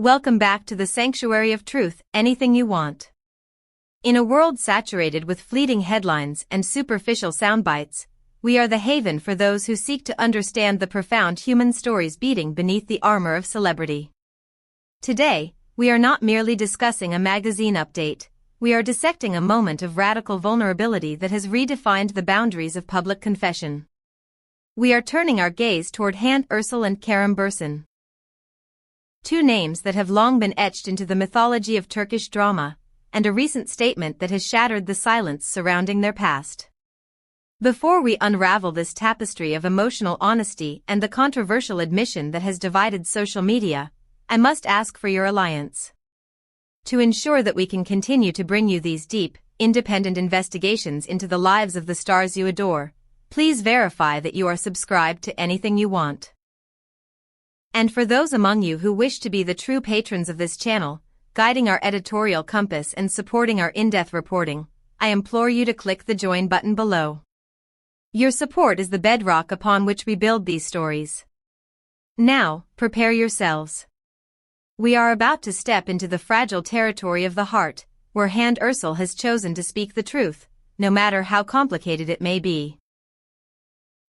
Welcome back to the sanctuary of truth, anything you want. In a world saturated with fleeting headlines and superficial soundbites, we are the haven for those who seek to understand the profound human stories beating beneath the armor of celebrity. Today, we are not merely discussing a magazine update, we are dissecting a moment of radical vulnerability that has redefined the boundaries of public confession. We are turning our gaze toward Hande Erçel and Karum Buren. Two names that have long been etched into the mythology of Turkish drama, and a recent statement that has shattered the silence surrounding their past. Before we unravel this tapestry of emotional honesty and the controversial admission that has divided social media, I must ask for your alliance. To ensure that we can continue to bring you these deep, independent investigations into the lives of the stars you adore, please verify that you are subscribed to Anything You Want. And for those among you who wish to be the true patrons of this channel, guiding our editorial compass and supporting our in-depth reporting, I implore you to click the join button below. Your support is the bedrock upon which we build these stories. Now, prepare yourselves. We are about to step into the fragile territory of the heart, where Hande Erçel has chosen to speak the truth, no matter how complicated it may be.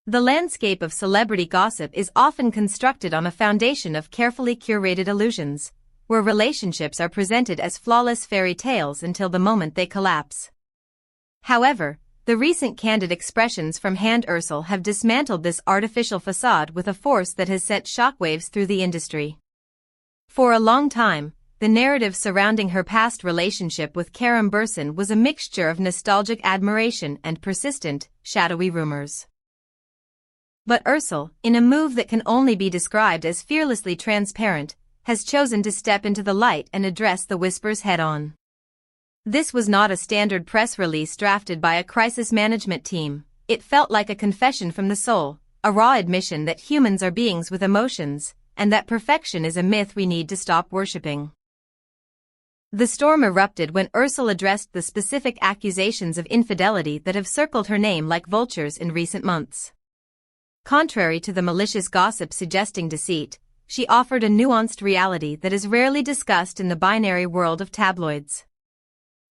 The landscape of celebrity gossip is often constructed on a foundation of carefully curated illusions, where relationships are presented as flawless fairy tales until the moment they collapse. However, the recent candid expressions from Hande Erçel have dismantled this artificial facade with a force that has sent shockwaves through the industry. For a long time, the narrative surrounding her past relationship with Karum Buren was a mixture of nostalgic admiration and persistent, shadowy rumors. But Erçel, in a move that can only be described as fearlessly transparent, has chosen to step into the light and address the whispers head-on. This was not a standard press release drafted by a crisis management team. It felt like a confession from the soul, a raw admission that humans are beings with emotions, and that perfection is a myth we need to stop worshipping. The storm erupted when Erçel addressed the specific accusations of infidelity that have circled her name like vultures in recent months. Contrary to the malicious gossip suggesting deceit, she offered a nuanced reality that is rarely discussed in the binary world of tabloids.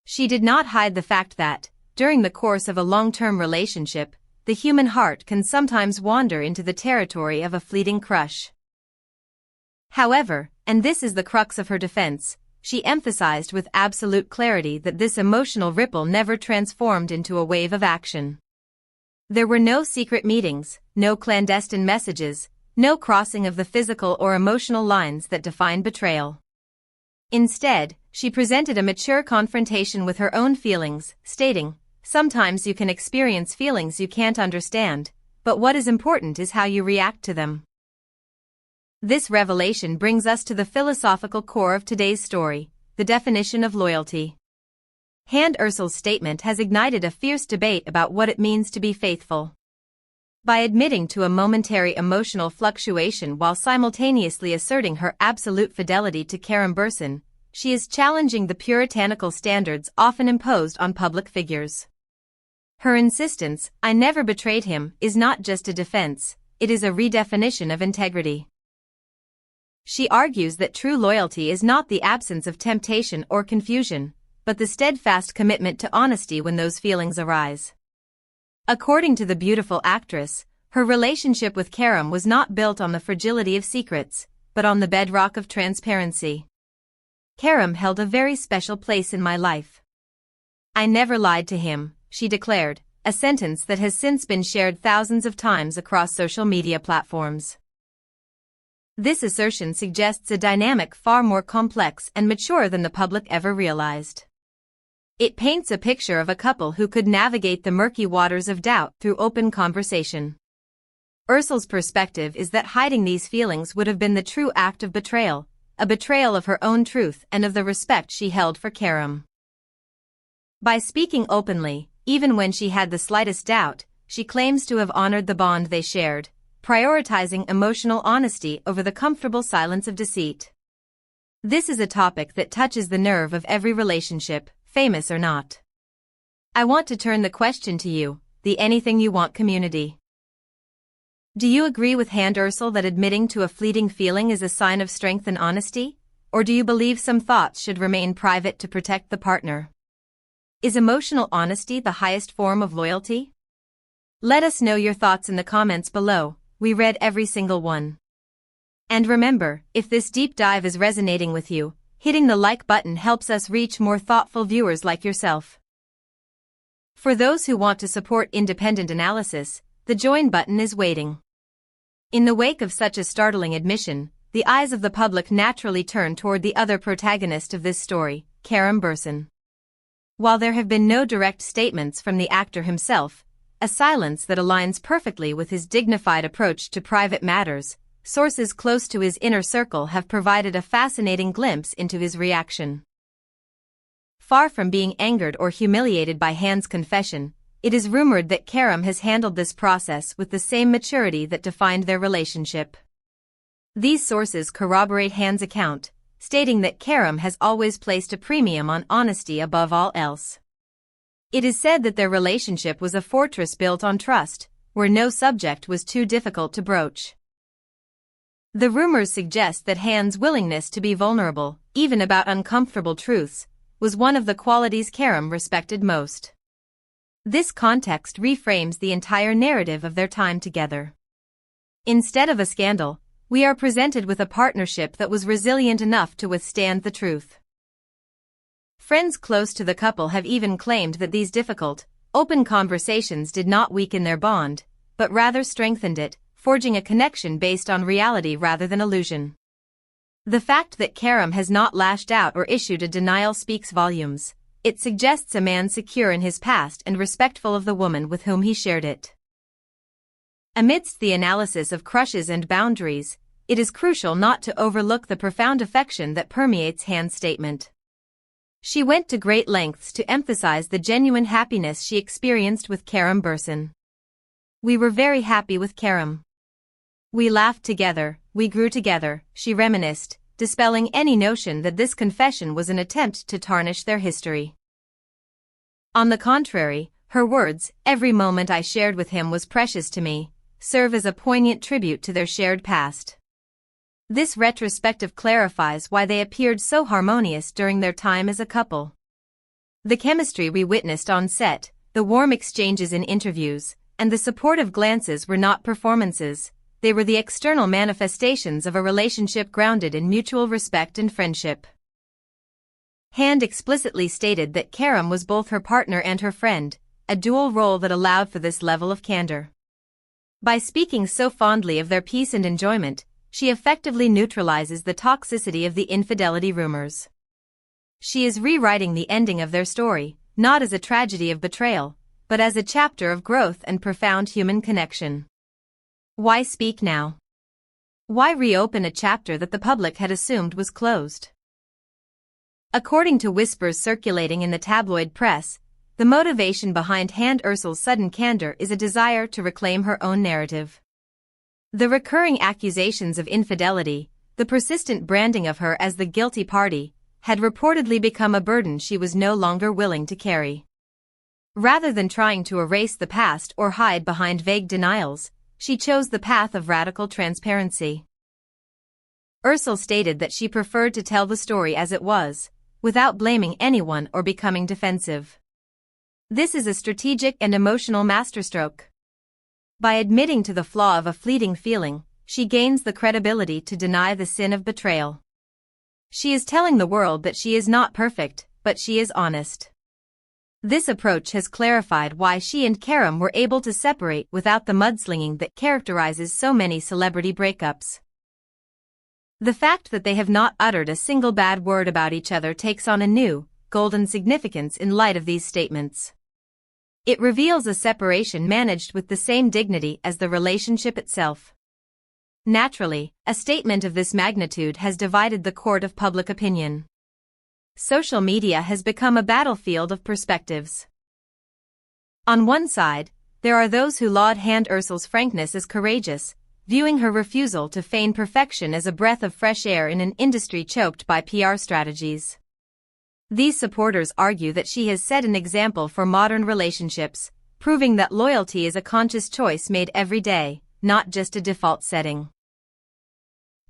She did not hide the fact that, during the course of a long-term relationship, the human heart can sometimes wander into the territory of a fleeting crush. However, and this is the crux of her defense, she emphasized with absolute clarity that this emotional ripple never transformed into a wave of action. There were no secret meetings, no clandestine messages, no crossing of the physical or emotional lines that define betrayal. Instead, she presented a mature confrontation with her own feelings, stating, "Sometimes you can experience feelings you can't understand, but what is important is how you react to them." This revelation brings us to the philosophical core of today's story, the definition of loyalty. Hande Erçel's statement has ignited a fierce debate about what it means to be faithful. By admitting to a momentary emotional fluctuation while simultaneously asserting her absolute fidelity to Karum Buren, she is challenging the puritanical standards often imposed on public figures. Her insistence, "I never betrayed him," is not just a defense, it is a redefinition of integrity. She argues that true loyalty is not the absence of temptation or confusion, but the steadfast commitment to honesty when those feelings arise. According to the beautiful actress, her relationship with Karum was not built on the fragility of secrets, but on the bedrock of transparency. "Karum held a very special place in my life. I never lied to him," she declared, a sentence that has since been shared thousands of times across social media platforms. This assertion suggests a dynamic far more complex and mature than the public ever realized. It paints a picture of a couple who could navigate the murky waters of doubt through open conversation. Erçel's perspective is that hiding these feelings would have been the true act of betrayal, a betrayal of her own truth and of the respect she held for Karum. By speaking openly, even when she had the slightest doubt, she claims to have honored the bond they shared, prioritizing emotional honesty over the comfortable silence of deceit. This is a topic that touches the nerve of every relationship, famous or not. I want to turn the question to you, the Anything You Want community. Do you agree with Hande Erçel that admitting to a fleeting feeling is a sign of strength and honesty? or do you believe some thoughts should remain private to protect the partner? Is emotional honesty the highest form of loyalty? Let us know your thoughts in the comments below. We read every single one. And remember, if this deep dive is resonating with you, hitting the like button helps us reach more thoughtful viewers like yourself. For those who want to support independent analysis, the join button is waiting. In the wake of such a startling admission, the eyes of the public naturally turn toward the other protagonist of this story, Karum Buren. While there have been no direct statements from the actor himself, a silence that aligns perfectly with his dignified approach to private matters, sources close to his inner circle have provided a fascinating glimpse into his reaction. Far from being angered or humiliated by Hande's confession, it is rumored that Karum has handled this process with the same maturity that defined their relationship. These sources corroborate Hande's account, stating that Karum has always placed a premium on honesty above all else. It is said that their relationship was a fortress built on trust, where no subject was too difficult to broach. The rumors suggest that Hande's willingness to be vulnerable, even about uncomfortable truths, was one of the qualities Karum respected most. This context reframes the entire narrative of their time together. Instead of a scandal, we are presented with a partnership that was resilient enough to withstand the truth. Friends close to the couple have even claimed that these difficult, open conversations did not weaken their bond, but rather strengthened it, forging a connection based on reality rather than illusion. The fact that Karum has not lashed out or issued a denial speaks volumes. It suggests a man secure in his past and respectful of the woman with whom he shared it. Amidst the analysis of crushes and boundaries, it is crucial not to overlook the profound affection that permeates Hande's statement. She went to great lengths to emphasize the genuine happiness she experienced with Karum Buren. "We were very happy with Karum. We laughed together, we grew together," she reminisced, dispelling any notion that this confession was an attempt to tarnish their history. On the contrary, her words, "Every moment I shared with him was precious to me," serve as a poignant tribute to their shared past. This retrospective clarifies why they appeared so harmonious during their time as a couple. The chemistry we witnessed on set, the warm exchanges in interviews, and the supportive glances were not performances, they were the external manifestations of a relationship grounded in mutual respect and friendship. Hande explicitly stated that Karum was both her partner and her friend, a dual role that allowed for this level of candor. By speaking so fondly of their peace and enjoyment, she effectively neutralizes the toxicity of the infidelity rumors. She is rewriting the ending of their story, not as a tragedy of betrayal, but as a chapter of growth and profound human connection. Why speak now? Why reopen a chapter that the public had assumed was closed? According to whispers circulating in the tabloid press, the motivation behind Hande Erçel's sudden candor is a desire to reclaim her own narrative. The recurring accusations of infidelity, the persistent branding of her as the guilty party, had reportedly become a burden she was no longer willing to carry. Rather than trying to erase the past or hide behind vague denials, she chose the path of radical transparency. Erçel stated that she preferred to tell the story as it was, without blaming anyone or becoming defensive. This is a strategic and emotional masterstroke. By admitting to the flaw of a fleeting feeling, she gains the credibility to deny the sin of betrayal. She is telling the world that she is not perfect, but she is honest. This approach has clarified why she and Karum were able to separate without the mudslinging that characterizes so many celebrity breakups. The fact that they have not uttered a single bad word about each other takes on a new, golden significance in light of these statements. It reveals a separation managed with the same dignity as the relationship itself. Naturally, a statement of this magnitude has divided the court of public opinion. Social media has become a battlefield of perspectives. On one side, there are those who laud Hande Erçel's frankness as courageous, viewing her refusal to feign perfection as a breath of fresh air in an industry choked by PR strategies. These supporters argue that she has set an example for modern relationships, proving that loyalty is a conscious choice made every day, not just a default setting.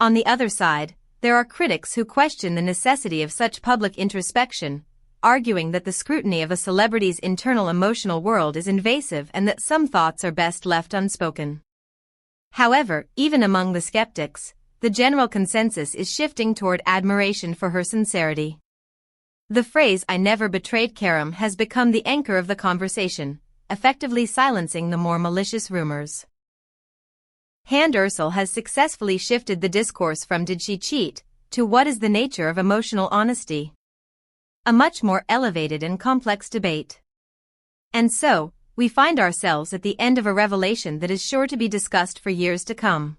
On the other side, there are critics who question the necessity of such public introspection, arguing that the scrutiny of a celebrity's internal emotional world is invasive and that some thoughts are best left unspoken. However, even among the skeptics, the general consensus is shifting toward admiration for her sincerity. The phrase "I never betrayed Karum" has become the anchor of the conversation, effectively silencing the more malicious rumors. Hande Erçel has successfully shifted the discourse from "did she cheat" to "what is the nature of emotional honesty?" A much more elevated and complex debate. And so, we find ourselves at the end of a revelation that is sure to be discussed for years to come.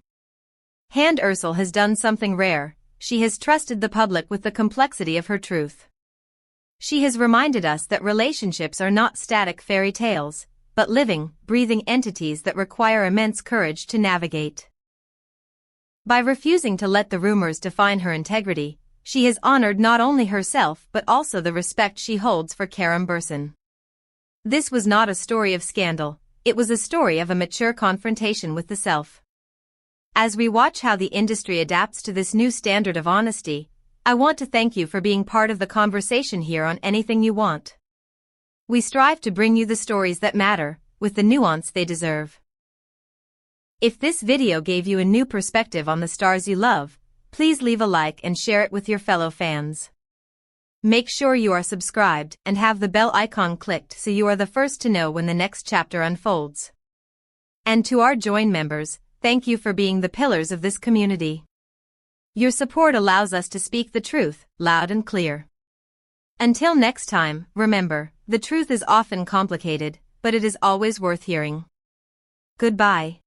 Hande Erçel has done something rare. She has trusted the public with the complexity of her truth. She has reminded us that relationships are not static fairy tales, but living, breathing entities that require immense courage to navigate. By refusing to let the rumors define her integrity, she has honored not only herself but also the respect she holds for Karum Buren. This was not a story of scandal, it was a story of a mature confrontation with the self. As we watch how the industry adapts to this new standard of honesty, I want to thank you for being part of the conversation here on Anything You Want. We strive to bring you the stories that matter, with the nuance they deserve. If this video gave you a new perspective on the stars you love, please leave a like and share it with your fellow fans. Make sure you are subscribed and have the bell icon clicked so you are the first to know when the next chapter unfolds. And to our Join members, thank you for being the pillars of this community. Your support allows us to speak the truth, loud and clear. Until next time, remember, the truth is often complicated, but it is always worth hearing. Goodbye.